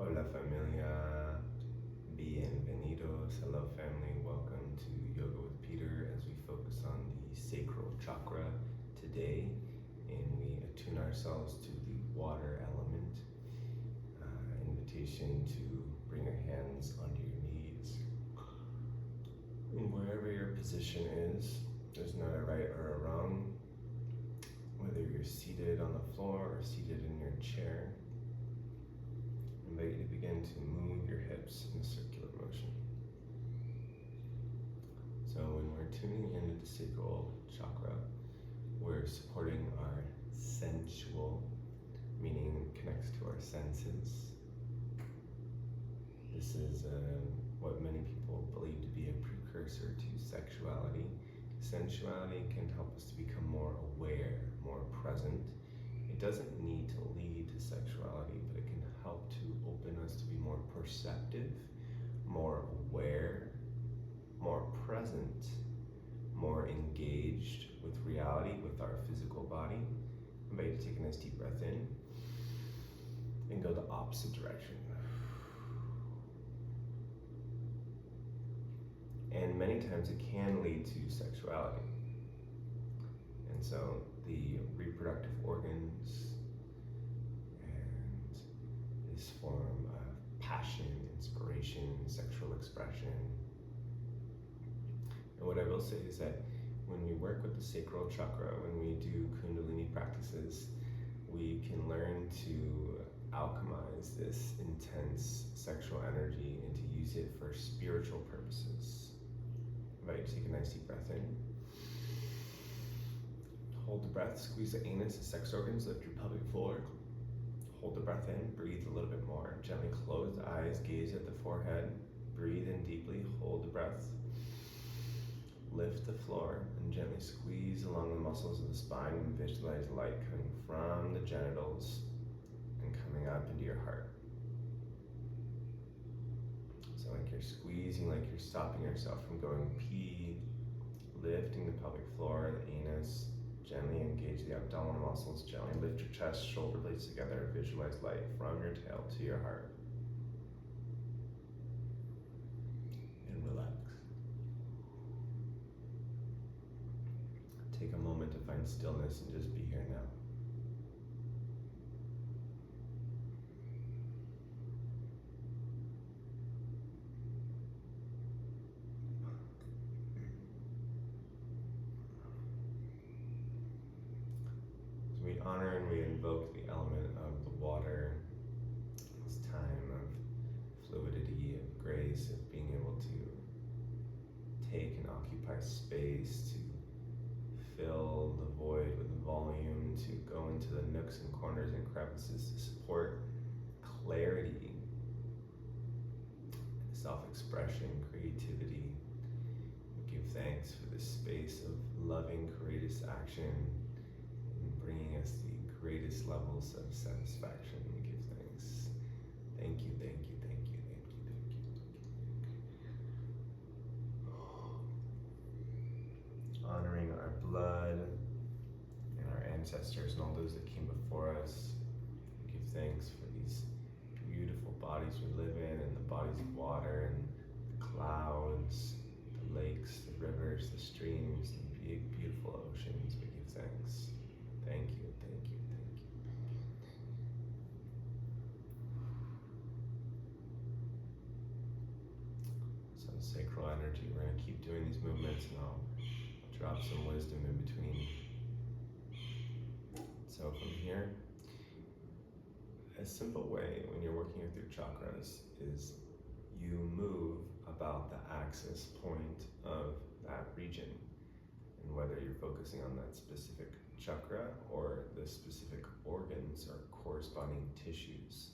Hola familia, bienvenidos, hello family, welcome to Yoga with Peter as we focus on the Sacral Chakra today and we attune ourselves to the water element. Invitation to bring your hands under your knees. And wherever your position is, there's not a right or a wrong, whether you're seated on the floor or seated in your chair. I invite you to begin to move your hips in a circular motion. So when we're tuning into the sacral chakra, we're supporting our sensual, meaning it connects to our senses. This is what many people believe to be a precursor to sexuality. Sensuality can help us to become more aware, more present. It doesn't need to lead to sexuality, but it can help to open us to be more perceptive, more aware, more present, more engaged with reality, with our physical body. I invite you to take a nice deep breath in and go the opposite direction. And many times it can lead to sexuality. And so the reproductive organs and this form of passion, inspiration, sexual expression. And what I will say is that when we work with the sacral chakra, when we do Kundalini practices, we can learn to alchemize this intense sexual energy and to use it for spiritual purposes. I invite you to take a nice deep breath in. Hold the breath, squeeze the anus, the sex organs, lift your pelvic floor. Hold the breath in, breathe a little bit more. Gently close the eyes, gaze at the forehead. Breathe in deeply, hold the breath. Lift the floor and gently squeeze along the muscles of the spine and visualize light coming from the genitals and coming up into your heart. So like you're squeezing, like you're stopping yourself from going pee, lifting the pelvic floor, the anus, gently engage the abdominal muscles, gently lift your chest, shoulder blades together, visualize light from your tail to your heart. And relax. Take a moment to find stillness and just be here now. We honor and we invoke the element of the water, this time of fluidity, of grace, of being able to take and occupy space, to fill the void with volume, to go into the nooks and corners and crevices to support clarity, self-expression, creativity. We give thanks for this space of loving, courageous action, bringing us the greatest levels of satisfaction. We give thanks. Thank you, thank you, thank you, thank you, thank you, thank you. Honoring our blood and our ancestors and all those that came before us. We give thanks for these beautiful bodies we live in and the bodies of water and the clouds, the lakes, the rivers, the streams, the big, beautiful oceans. We give thanks. Thank you, thank you, thank you. So sacral energy, we're going to keep doing these movements and I'll drop some wisdom in between. So from here, a simple way when you're working with your chakras is you move about the axis point of that region. And whether you're focusing on that specific chakra or the specific organs or corresponding tissues.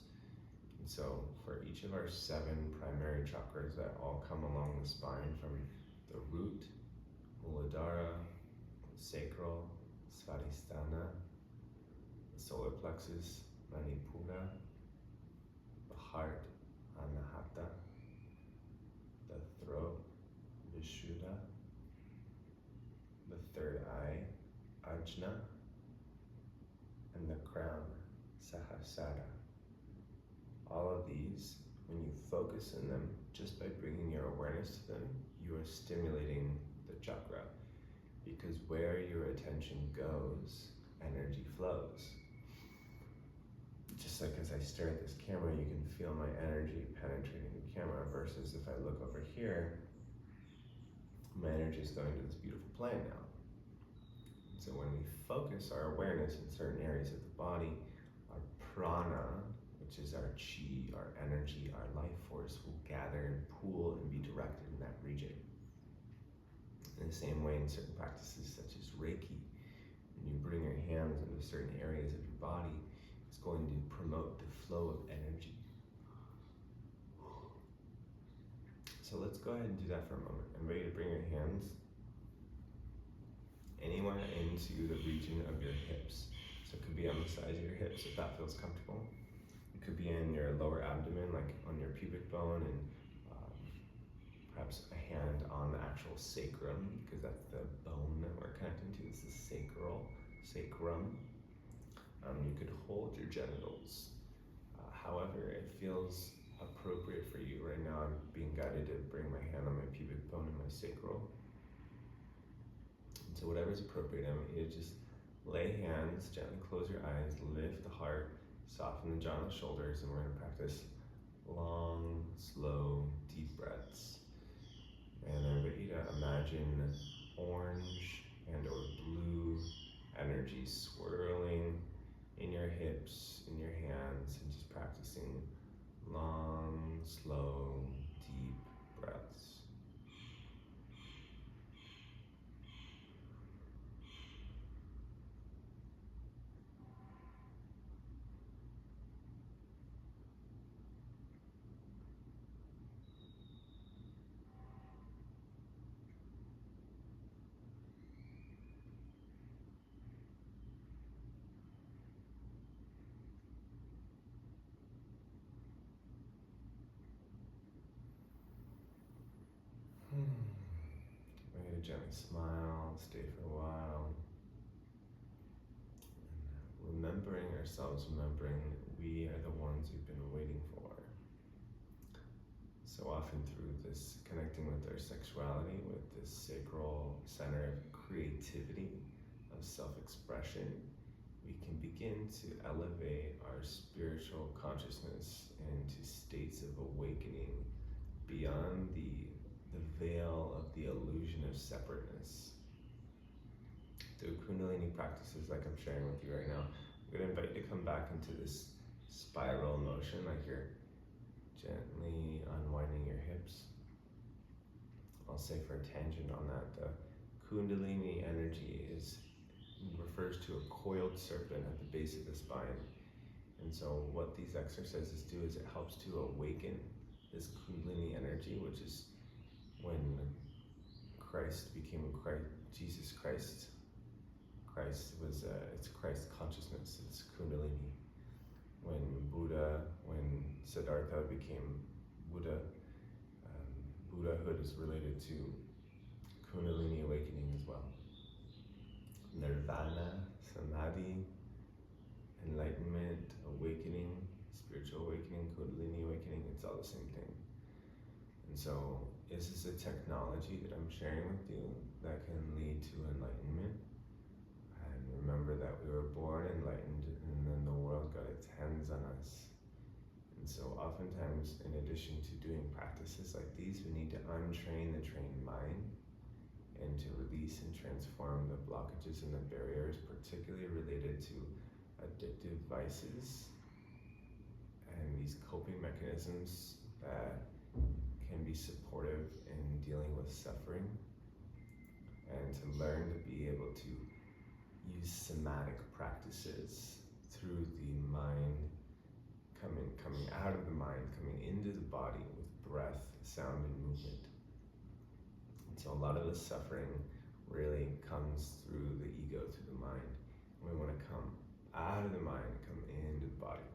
And so for each of our 7 primary chakras that all come along the spine, from the root, Muladhara, sacral, Svadhisthana, the solar plexus, Manipura, the heart, Anahata, the throat, Vishuddha, the third eye, Ajna, and the crown, Sahasrara. all of these, when you focus in them, just by bringing your awareness to them, you are stimulating the chakra. Because where your attention goes, energy flows. Just like as I stare at this camera, you can feel my energy penetrating the camera, versus if I look over here, my energy is going to this beautiful plane now. So when we focus our awareness in certain areas of the body, our prana, which is our chi, our energy, our life force, will gather and pool and be directed in that region. In the same way, in certain practices such as Reiki, when you bring your hands into certain areas of your body, it's going to promote the flow of energy. So let's go ahead and do that for a moment. I'm ready to bring your hands anywhere into the region of your hips. So it could be on the sides of your hips if that feels comfortable. It could be in your lower abdomen, like on your pubic bone, and perhaps a hand on the actual sacrum, because that's the bone that we're connecting to. It's the sacrum. You could hold your genitals. However it feels appropriate for you. Right now I'm being guided to bring my hand on my pubic bone and my sacral. And so whatever's appropriate, I want you to just lay hands, gently close your eyes, lift the heart, soften the jaw and the shoulders, and we're going to practice long, slow, deep breaths. And I invite you to imagine orange and or blue energy swirling in your hips, in your hands, and just practicing long, slow, deep breaths. We're going to gently smile, stay for a while. And remembering ourselves, remembering we are the ones who've been waiting for. So often through this connecting with our sexuality, with this sacral center of creativity, of self-expression, we can begin to elevate our spiritual consciousness into states of awakening beyond the veil of the illusion of separateness. Through Kundalini practices like I'm sharing with you right now, I'm going to invite you to come back into this spiral motion, like you're gently unwinding your hips. I'll say for a tangent on that, the Kundalini energy refers to a coiled serpent at the base of the spine. And so what these exercises do is it helps to awaken this Kundalini energy, which is when Christ became Christ, Jesus Christ. Christ was, it's Christ consciousness, it's Kundalini. When Siddhartha became Buddha, Buddhahood is related to Kundalini awakening as well. Nirvana, Samadhi, enlightenment, awakening, spiritual awakening, Kundalini awakening, it's all the same thing. And so this is a technology that I'm sharing with you that can lead to enlightenment. And remember that we were born enlightened, and then the world got its hands on us. And so oftentimes, in addition to doing practices like these, we need to untrain the trained mind and to release and transform the blockages and the barriers, particularly related to addictive vices and these coping mechanisms that can be supportive in dealing with suffering, and to learn to be able to use somatic practices through the mind, coming out of the mind, coming into the body with breath, sound, and movement. And so a lot of the suffering really comes through the ego, through the mind. We want to come out of the mind and come into the body.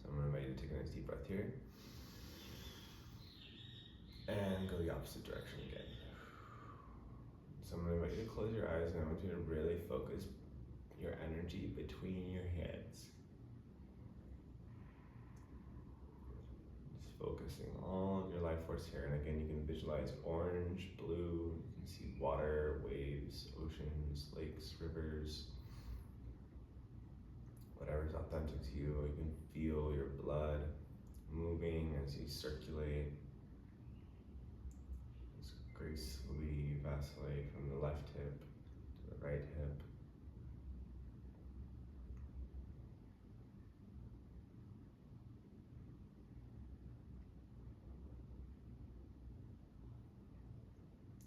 So I'm going to invite you to take a nice deep breath here. And go the opposite direction again. So I'm going to invite you to close your eyes, and I want you to really focus your energy between your heads. focusing all of your life force here. And again, you can visualize orange, blue, you can see water, waves, oceans, lakes, rivers, whatever's authentic to you. You can feel your blood moving as you circulate. Just gracefully vacillate from the left hip to the right hip.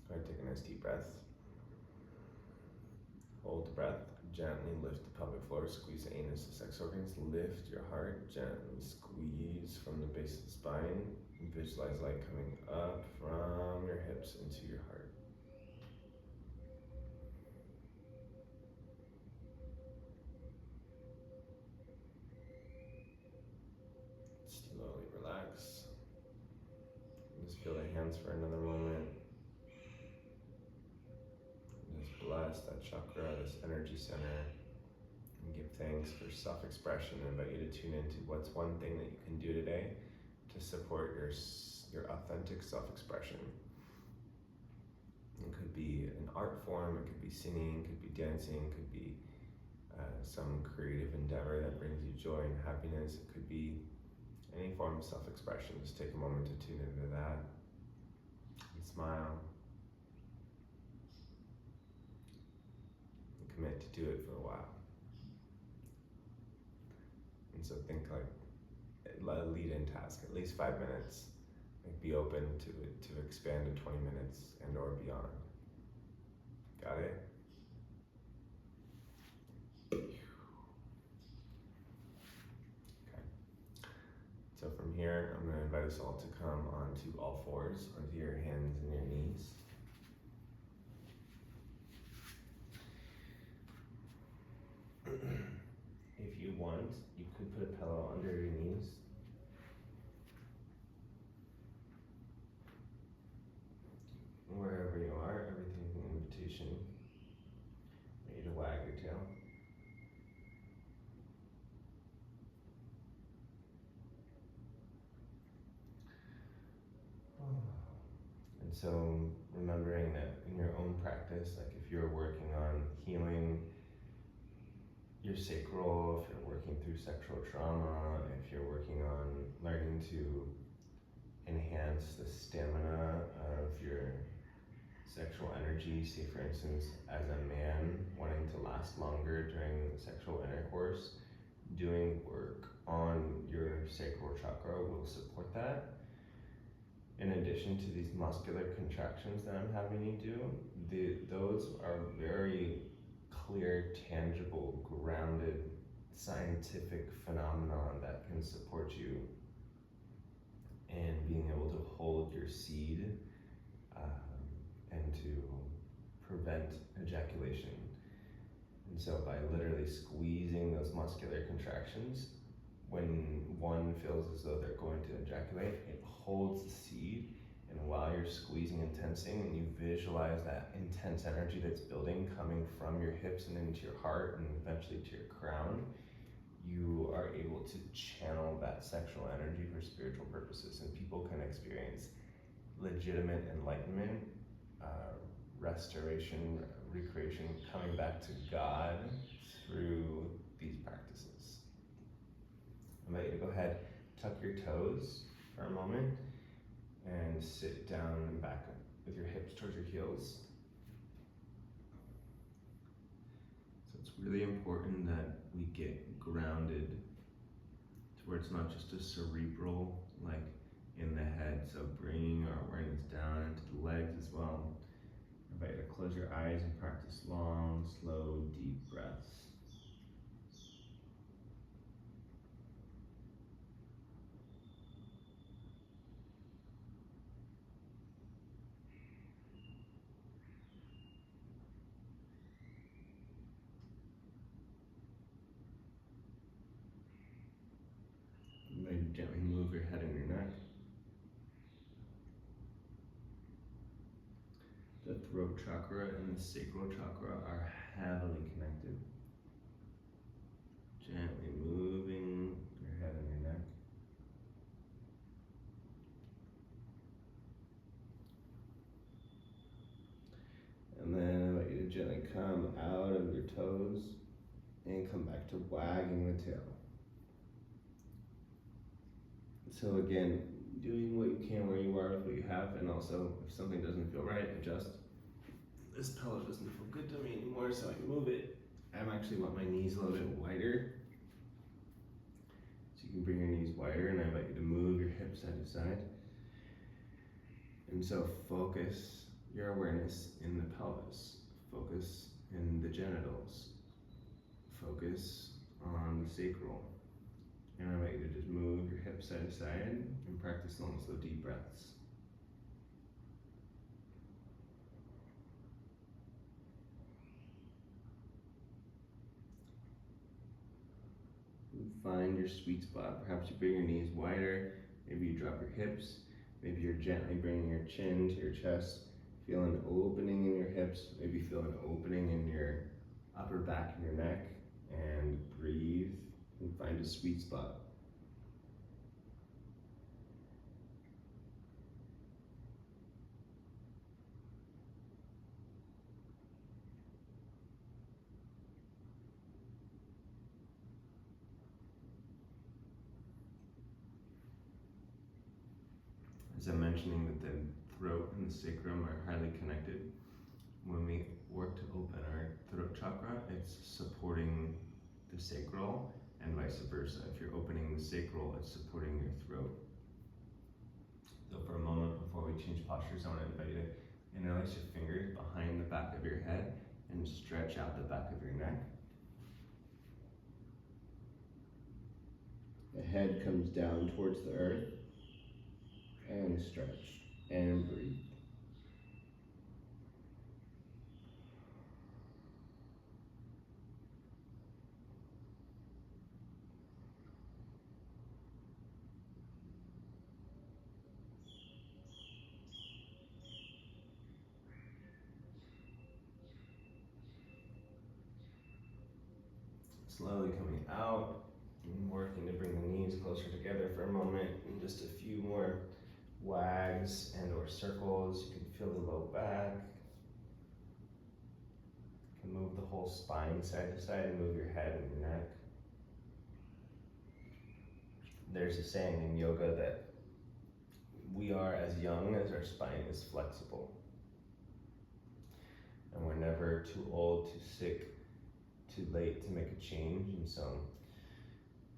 Go ahead, take a nice deep breath. Hold the breath. Gently lift the pelvic floor, squeeze the anus, the sex organs, lift your heart, gently squeeze from the base of the spine, and visualize light coming up from your hips into your heart. Slowly relax. Just feel the hands for another moment. Just bless that chakra, this energy center. And give thanks for self-expression and invite you to tune into what's one thing that you can do today to support your authentic self-expression. It could be an art form, it could be singing, it could be dancing, it could be some creative endeavor that brings you joy and happiness. It could be any form of self-expression. Just take a moment to tune into that and smile and commit to do it for a while. And so think like a lead-in task, at least 5 minutes. Like be open to it to expand to 20 minutes and or beyond. Got it? Okay. So from here, I'm going to invite us all to come onto all fours, onto your hands and your knees. If you want, you could put a pillow under your knees. Wherever you are, everything's an invitation for you to wag your tail. And so remembering that in your own practice, like if you're working on healing your sacral, if you're working through sexual trauma, if you're working on learning to enhance the stamina of your sexual energy, say for instance, as a man wanting to last longer during sexual intercourse, doing work on your sacral chakra will support that. In addition to these muscular contractions that I'm having you do, those are very clear, tangible, grounded, scientific phenomenon that can support you in being able to hold your seed and to prevent ejaculation. And so by literally squeezing those muscular contractions, when one feels as though they're going to ejaculate, it holds the seed, and while you're squeezing and tensing, and you visualize that intense energy that's building coming from your hips and into your heart and eventually to your crown, you are able to channel that sexual energy for spiritual purposes, and people can experience legitimate enlightenment, restoration, recreation, coming back to God through these practices. I invite you to go ahead, tuck your toes for a moment, and sit down and back up with your hips towards your heels. So it's really important that we get grounded to where it's not just a cerebral, like in the head, so bringing our awareness down into the legs as well. I invite you to close your eyes and practice long, slow, deep breaths. Then gently move your head and your neck. The throat chakra and the sacral chakra are heavily connected. Gently moving your head and your neck. toes, and come back to wagging the tail. So again, doing what you can where you are with what you have, and also if something doesn't feel right, adjust. This pillow doesn't feel good to me anymore, so I move it. I actually want my knees a little bit wider. So you can bring your knees wider, and I invite you to move your hips side to side. And so focus your awareness in the pelvis. Focus in the genitals. Focus on the sacral. And I invite you to just move your hips side to side and practice long, slow, deep breaths. Find your sweet spot. Perhaps you bring your knees wider. Maybe you drop your hips. Maybe you're gently bringing your chin to your chest. Feel an opening in your hips. Maybe feel an opening in your upper back and your neck. And breathe and find a sweet spot. As I'm mentioning that the throat and the sacrum are highly connected, when we work to open our throat chakra, it's supporting the sacral and vice versa. If you're opening the sacral, it's supporting your throat. So for a moment before we change postures, I want to invite you to interlace your fingers behind the back of your head and stretch out the back of your neck. The head comes down towards the earth. And stretch and breathe. Slowly coming out and working to bring the knees closer together for a moment, and just a few more wags and or circles. You can feel the low back. You can move the whole spine side to side and move your head and your neck. There's a saying in yoga that we are as young as our spine is flexible. And we're never too old, too sick, too late to make a change. And so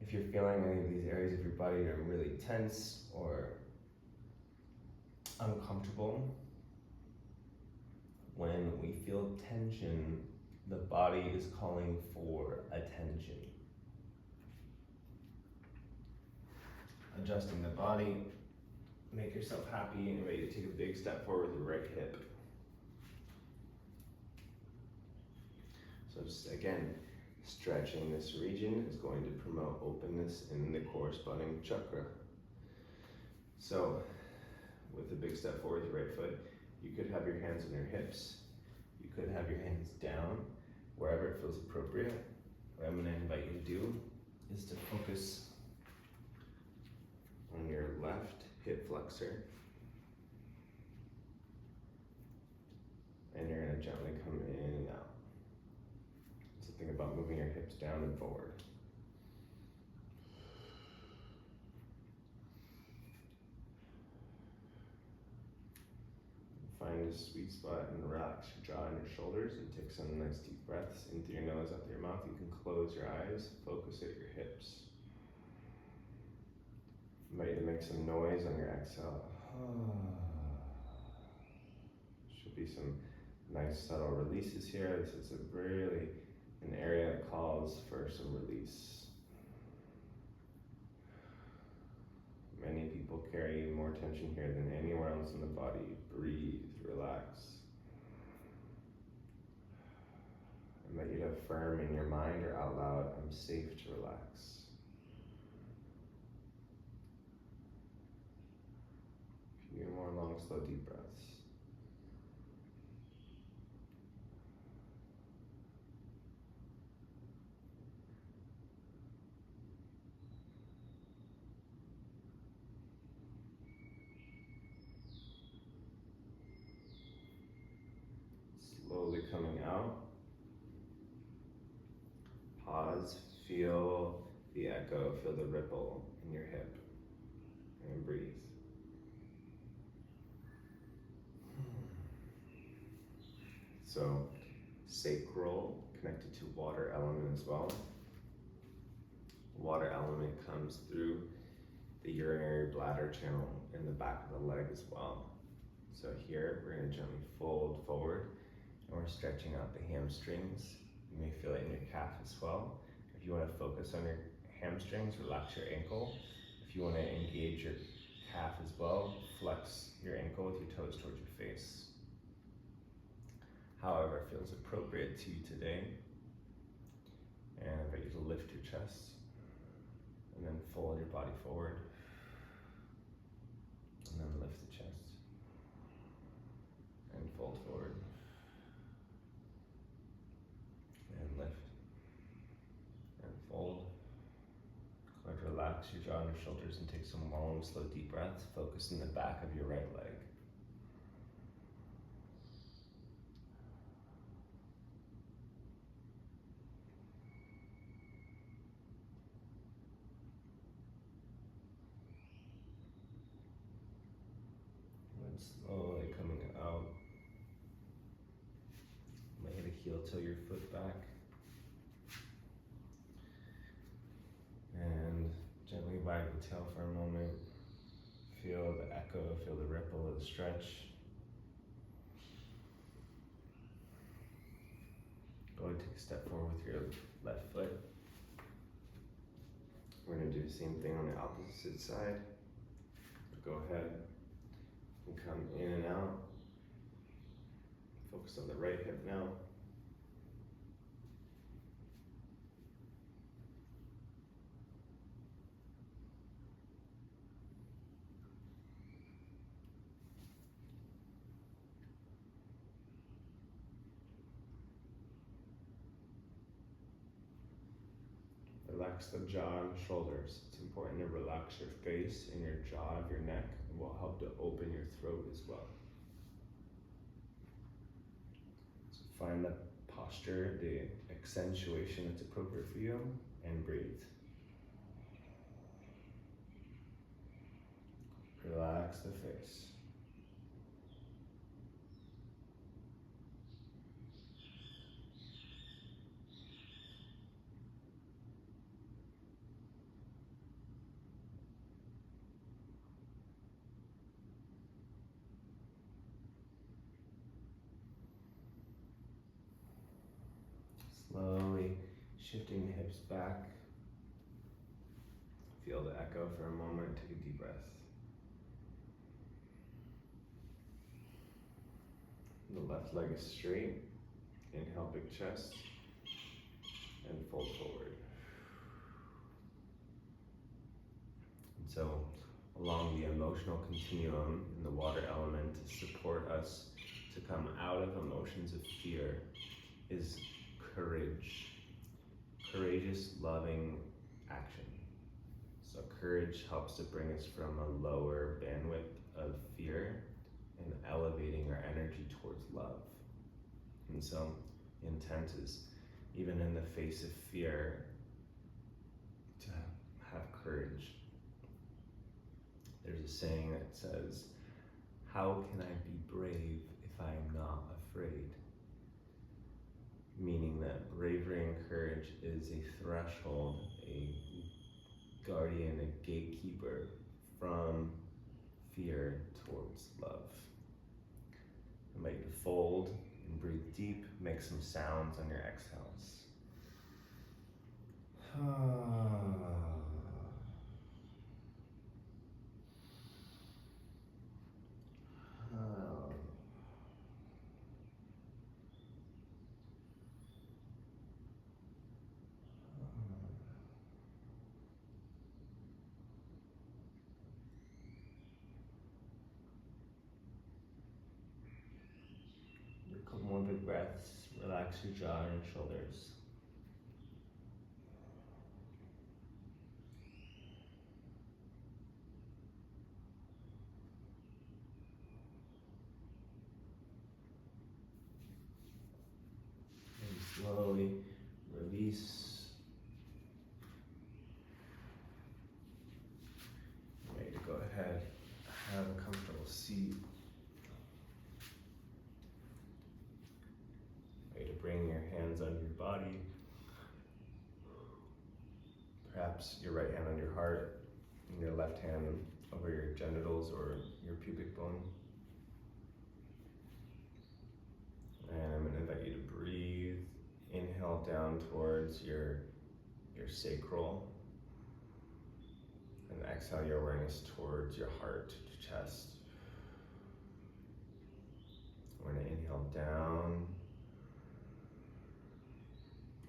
if you're feeling any of these areas of your body that are really tense or uncomfortable, when we feel tension, the body is calling for attention. Adjusting the body, make yourself happy, and ready to take a big step forward with your right hip. So just again, stretching this region is going to promote openness in the corresponding chakra. So with a big step forward with your right foot, you could have your hands on your hips. You could have your hands down, wherever it feels appropriate. What I'm going to invite you to do is to focus on your left hip flexor. And you're going to gently come in and out. So think about moving your hips down and forward. Find a sweet spot and relax your jaw and your shoulders and take some nice deep breaths in through your nose, out through your mouth. You can close your eyes, focus at your hips. I invite you to make some noise on your exhale. Should be some nice subtle releases here. This is really an area that calls for some release. Many people carry more tension here than anywhere else in the body. Breathe, relax. I invite you to affirm in your mind or out loud, I'm safe to relax. A few more long, slow, deep breaths. Slowly coming out. feel the echo, feel the ripple in your hip, and breathe. So, sacral connected to water element as well. Water element comes through the urinary bladder channel in the back of the leg as well. So here we're going to gently fold forward and we're stretching out the hamstrings. You may feel it in your calf as well. If you want to focus on your hamstrings, relax your ankle. If you want to engage your calf as well, flex your ankle with your toes towards your face. However it feels appropriate to you today. And I invite you to lift your chest and then fold your body forward. And then lift the chest and fold forward and lift and fold. Go ahead, relax your jaw and your shoulders and take some long, slow, deep breaths. Focus in the back of your right leg. And slowly coming out. Lay the heel toe your foot back. And gently wag the tail for a moment. Feel the echo, feel the ripple of the stretch. Go ahead and take a step forward with your left foot. We're going to do the same thing on the opposite side. Go ahead and come in and out. Focus on the right hip now. Relax the jaw and shoulders. It's important to relax your face and your jaw of your neck. It will help to open your throat as well. So find the posture, the accentuation that's appropriate for you, and breathe. Relax the face. Slowly shifting the hips back. Feel the echo for a moment. Take a deep breath. The left leg is straight. Inhale, big chest. And fold forward. And so, along the emotional continuum in the water element to support us to come out of emotions of fear is courage. Courageous, loving action. So courage helps to bring us from a lower bandwidth of fear and elevating our energy towards love. And so the intent is, even in the face of fear, to have courage. There's a saying that says, "How can I be brave if I am not afraid?" Meaning that bravery and courage is a threshold, a guardian, a gatekeeper from fear towards love. I invite you to fold and breathe deep, make some sounds on your exhales. A couple more big breaths. Relax your jaw and your shoulders. And slowly release Perhaps your right hand on your heart and your left hand over your genitals or your pubic bone. And I'm going to invite you to breathe. Inhale down towards your sacral. And exhale your awareness towards your heart, your chest. We're going to inhale down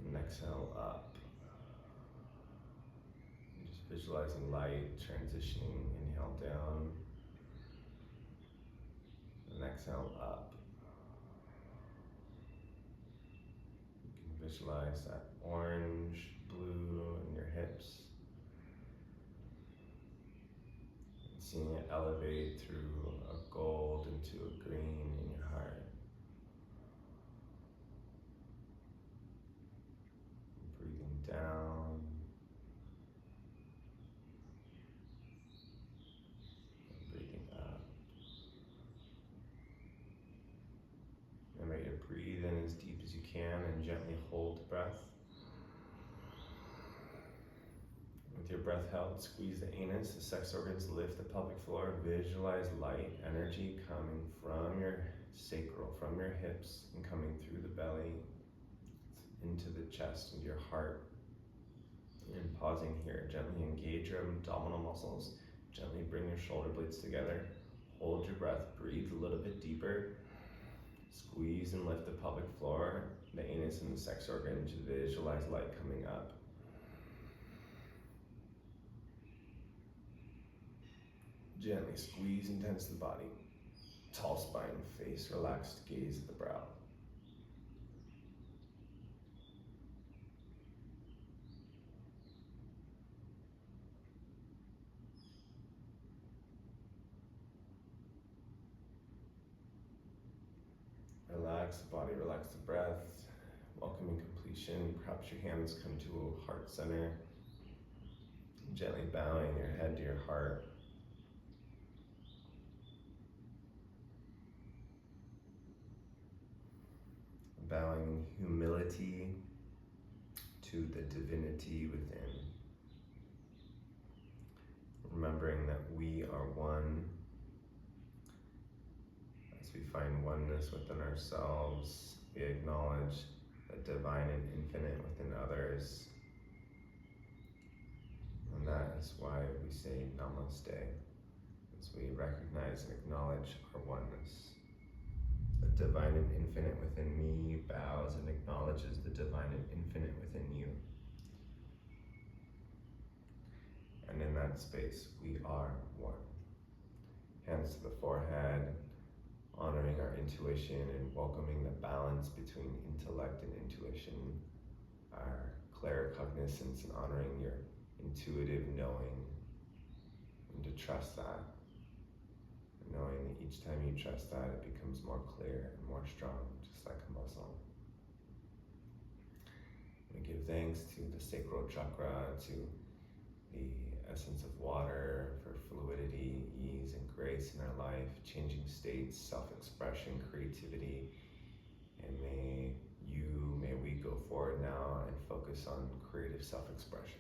and exhale up. And just visualizing light transitioning. Inhale down and exhale up. You can visualize that orange, blue in your hips. And seeing it elevate through a gold into a green in your heart. Breathing down. And breathing up. Remember to breathe in as deep as you can and gently hold the breath. With your breath held, squeeze the anus, the sex organs, lift the pelvic floor. Visualize light energy coming from your sacral, from your hips, and coming through the belly into the chest, into your heart. And pausing here, gently engage your abdominal muscles. Gently bring your shoulder blades together. Hold your breath, breathe a little bit deeper. Squeeze and lift the pelvic floor, the anus and the sex organs. Visualize light coming up. Gently squeeze and tense the body. Tall spine, face relaxed, gaze at the brow. Relax the body, relax the breath. Welcoming completion. Perhaps your hands come to a heart center. Gently bowing your head to your heart. Bowing humility to the divinity within. Remembering that we are one. As we find oneness within ourselves, we acknowledge the divine and infinite within others. And that is why we say Namaste, as we recognize and acknowledge our oneness. The divine and infinite within me bows and acknowledges the divine and infinite within you. And in that space, we are one. Hands to the forehead, honoring our intuition and welcoming the balance between intellect and intuition, our claircognizance and honoring your intuitive knowing, and to trust that. And knowing that each time you trust that, it becomes more clear and more strong, just like a muscle. We give thanks to the Sacral Chakra, to the essence of water for fluidity, ease, and grace in our life, changing states, self-expression, creativity, and may we go forward now and focus on creative self-expression.